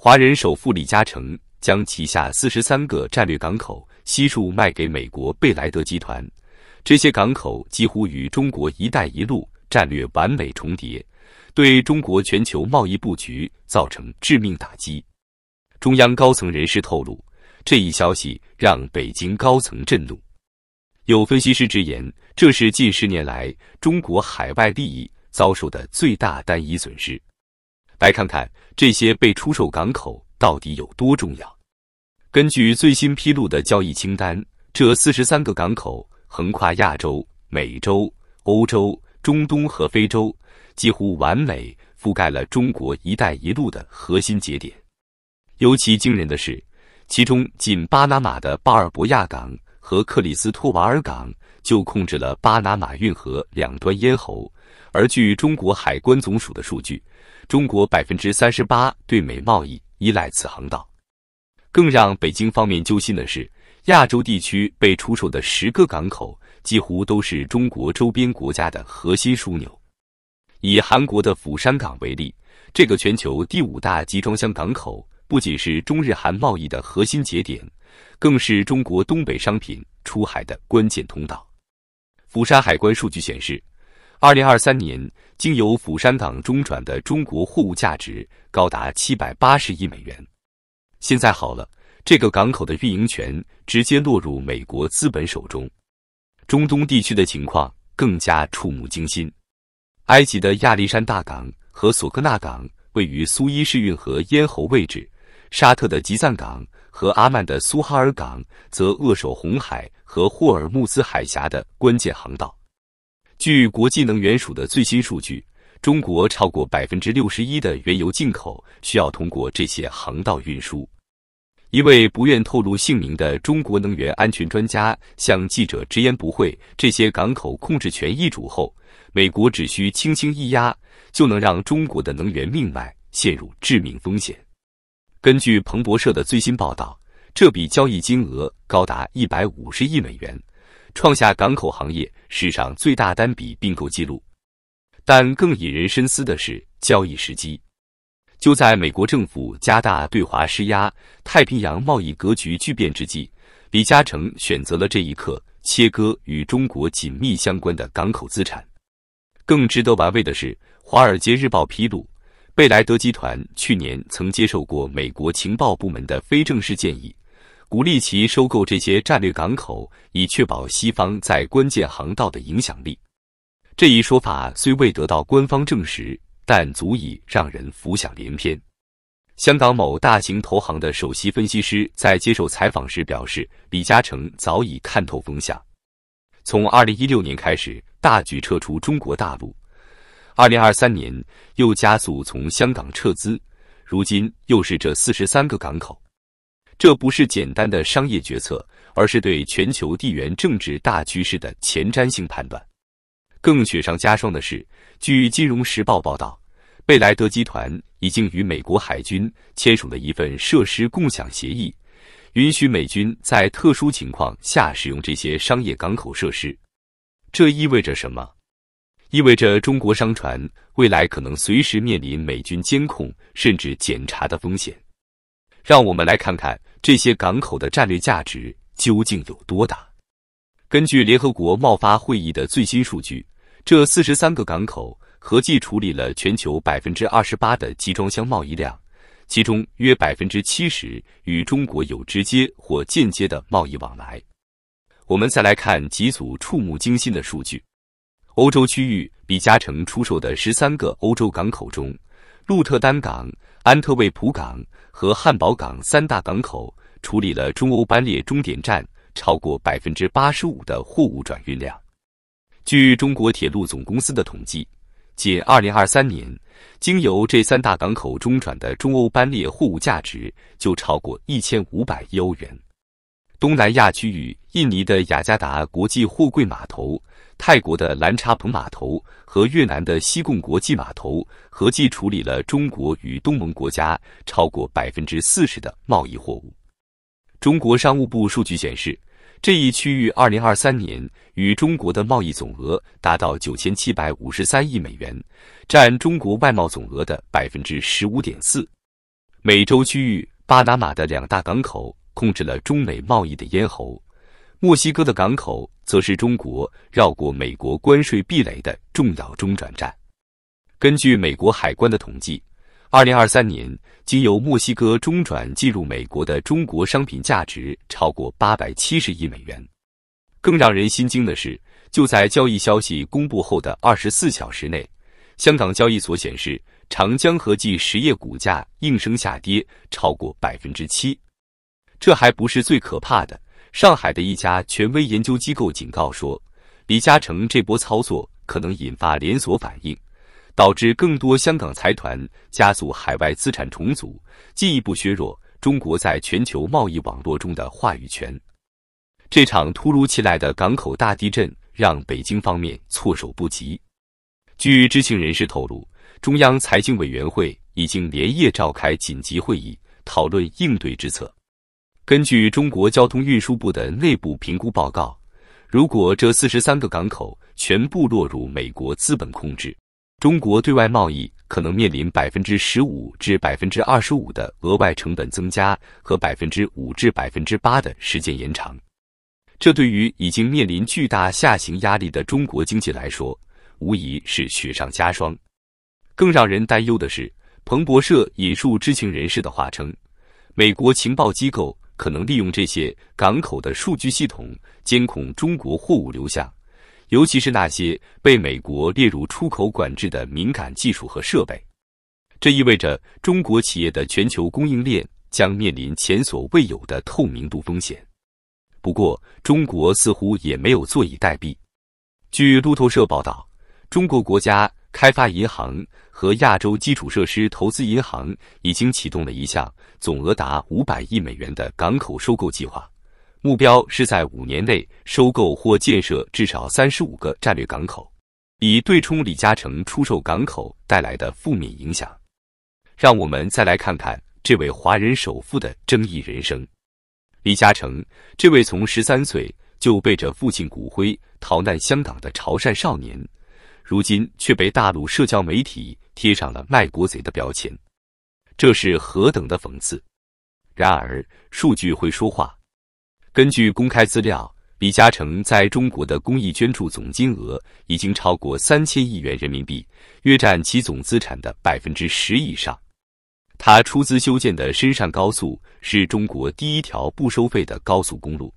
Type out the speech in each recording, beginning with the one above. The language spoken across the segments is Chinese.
华人首富李嘉诚将旗下43个战略港口悉数卖给美国贝莱德集团，这些港口几乎与中国“一带一路”战略完美重叠，对中国全球贸易布局造成致命打击。中央高层人士透露，这一消息让北京高层震怒。有分析师直言，这是近10年来中国海外利益遭受的最大单一损失。来看看这些被出售港口到底有多重要。根据最新披露的交易清单，这43个港口横跨亚洲、美洲、欧洲、中东和非洲，几乎完美覆盖了中国“一带一路”的核心节点。尤其惊人的是，其中仅巴拿马的巴尔博亚港和克里斯托瓦尔港就控制了巴拿马运河两端咽喉，而据中国海关总署的数据，中国38%对美贸易依赖此航道。更让北京方面揪心的是，亚洲地区被出售的10个港口几乎都是中国周边国家的核心枢纽。以韩国的釜山港为例，这个全球第5大集装箱港口不仅是中日韩贸易的核心节点，更是中国东北商品出海的关键通道。釜山海关数据显示，2023年经由釜山港中转的中国货物价值高达780亿美元。现在好了，这个港口的运营权直接落入美国资本手中。中东地区的情况更加触目惊心。埃及的亚历山大港和索科纳港位于苏伊士运河咽喉位置，沙特的吉赞港和阿曼的苏哈尔港则扼守红海和霍尔木兹海峡的关键航道。据国际能源署的最新数据，中国超过61%的原油进口需要通过这些航道运输。一位不愿透露姓名的中国能源安全专家向记者直言不讳，这些港口控制权易主后，美国只需轻轻一压，就能让中国的能源命脉陷入致命风险。根据彭博社的最新报道，这笔交易金额高达150亿美元，创下港口行业史上最大单笔并购记录。但更引人深思的是交易时机。就在美国政府加大对华施压、太平洋贸易格局巨变之际，李嘉诚选择了这一刻切割与中国紧密相关的港口资产。更值得玩味的是，《华尔街日报》披露，贝莱德集团去年曾接受过美国情报部门的非正式建议，鼓励其收购这些战略港口，以确保西方在关键航道的影响力。这一说法虽未得到官方证实，但足以让人浮想联翩。香港某大型投行的首席分析师在接受采访时表示，李嘉诚早已看透风向。从2016年开始大举撤出中国大陆，2023年又加速从香港撤资，如今又是这43个港口。这不是简单的商业决策，而是对全球地缘政治大趋势的前瞻性判断。更雪上加霜的是，据《金融时报》报道，贝莱德集团已经与美国海军签署了一份设施共享协议，允许美军在特殊情况下使用这些商业港口设施。这意味着什么？意味着中国商船未来可能随时面临美军监控甚至检查的风险。让我们来看看这些港口的战略价值究竟有多大。根据联合国贸发会议的最新数据，这43个港口合计处理了全球28%的集装箱贸易量，其中约70%与中国有直接或间接的贸易往来。我们再来看几组触目惊心的数据。欧洲区域李嘉诚出售的13个欧洲港口中，鹿特丹港、安特卫普港和汉堡港3大港口处理了中欧班列终点站超过85%的货物转运量。据中国铁路总公司的统计，仅2023年，经由这3大港口中转的中欧班列货物价值就超过1500亿欧元。东南亚区域，印尼的雅加达国际货柜码头、泰国的兰查蓬码头和越南的西贡国际码头合计处理了中国与东盟国家超过40%的贸易货物。中国商务部数据显示，这一区域2023年与中国的贸易总额达到9753亿美元，占中国外贸总额的15.4%。美洲区域巴拿马的2大港口控制了中美贸易的咽喉，墨西哥的港口则是中国绕过美国关税壁垒的重要中转站。根据美国海关的统计，2023年经由墨西哥中转进入美国的中国商品价值超过870亿美元。更让人心惊的是，就在交易消息公布后的24小时内，香港交易所显示，长江和记实业股价应声下跌超过7%。这还不是最可怕的，上海的一家权威研究机构警告说，李嘉诚这波操作可能引发连锁反应，导致更多香港财团加速海外资产重组，进一步削弱中国在全球贸易网络中的话语权。这场突如其来的港口大地震让北京方面措手不及。据知情人士透露，中央财经委员会已经连夜召开紧急会议，讨论应对之策。根据中国交通运输部的内部评估报告，如果这43个港口全部落入美国资本控制，中国对外贸易可能面临15%至25%的额外成本增加和5%至8%的时间延长。这对于已经面临巨大下行压力的中国经济来说，无疑是雪上加霜。更让人担忧的是，彭博社引述知情人士的话称，美国情报机构可能利用这些港口的数据系统监控中国货物流向，尤其是那些被美国列入出口管制的敏感技术和设备。这意味着中国企业的全球供应链将面临前所未有的透明度风险。不过，中国似乎也没有坐以待毙。据路透社报道，中国国家开发银行和亚洲基础设施投资银行已经启动了一项总额达500亿美元的港口收购计划，目标是在5年内收购或建设至少35个战略港口，以对冲李嘉诚出售港口带来的负面影响。让我们再来看看这位华人首富的争议人生。李嘉诚，这位从13岁就背着父亲骨灰逃难香港的潮汕少年，如今却被大陆社交媒体贴上了卖国贼的标签，这是何等的讽刺！然而，数据会说话。根据公开资料，李嘉诚在中国的公益捐助总金额已经超过3000亿元人民币，约占其总资产的10%以上。他出资修建的深汕高速是中国第一条不收费的高速公路。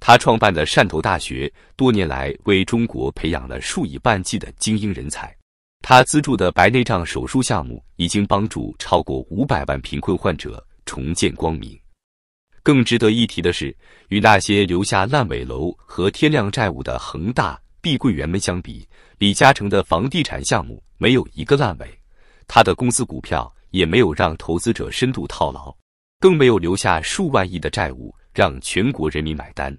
他创办的汕头大学多年来为中国培养了数以万计的精英人才。他资助的白内障手术项目已经帮助超过500万贫困患者重见光明。更值得一提的是，与那些留下烂尾楼和天量债务的恒大、碧桂园们相比，李嘉诚的房地产项目没有一个烂尾，他的公司股票也没有让投资者深度套牢，更没有留下数万亿的债务让全国人民买单。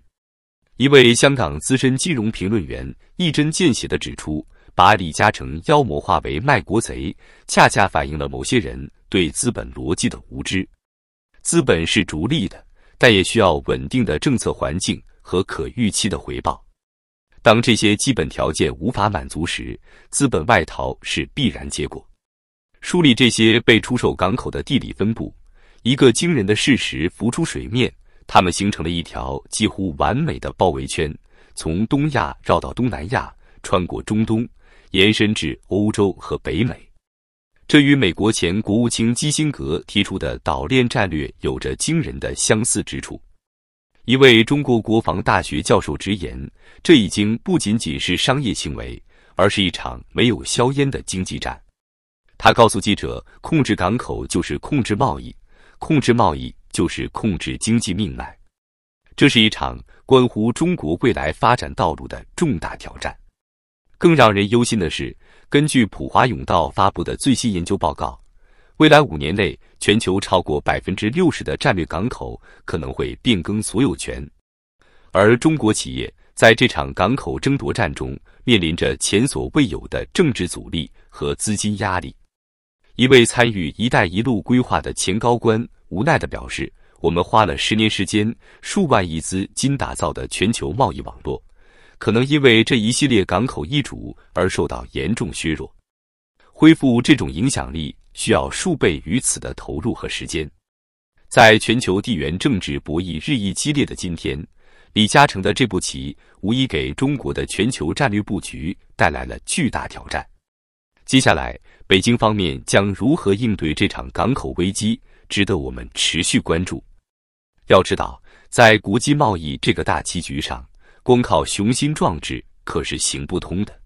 一位香港资深金融评论员一针见血地指出，把李嘉诚妖魔化为卖国贼，恰恰反映了某些人对资本逻辑的无知。资本是逐利的，但也需要稳定的政策环境和可预期的回报。当这些基本条件无法满足时，资本外逃是必然结果。梳理这些被出售港口的地理分布，一个惊人的事实浮出水面，它们形成了一条几乎完美的包围圈，从东亚绕到东南亚，穿过中东，延伸至欧洲和北美。这与美国前国务卿基辛格提出的岛链战略有着惊人的相似之处。一位中国国防大学教授直言，这已经不仅仅是商业行为，而是一场没有硝烟的经济战。他告诉记者，控制港口就是控制贸易，控制贸易就是控制经济命脉。这是一场关乎中国未来发展道路的重大挑战。更让人忧心的是，根据普华永道发布的最新研究报告，未来5年内，全球超过60%的战略港口可能会变更所有权，而中国企业在这场港口争夺战中面临着前所未有的政治阻力和资金压力。一位参与“一带一路”规划的前高官无奈地表示，我们花了10年时间，数万亿资金打造的全球贸易网络，可能因为这一系列港口易主而受到严重削弱。恢复这种影响力需要数倍于此的投入和时间。在全球地缘政治博弈日益激烈的今天，李嘉诚的这步棋无疑给中国的全球战略布局带来了巨大挑战。接下来，北京方面将如何应对这场港口危机，值得我们持续关注。要知道，在国际贸易这个大棋局上，光靠雄心壮志可是行不通的。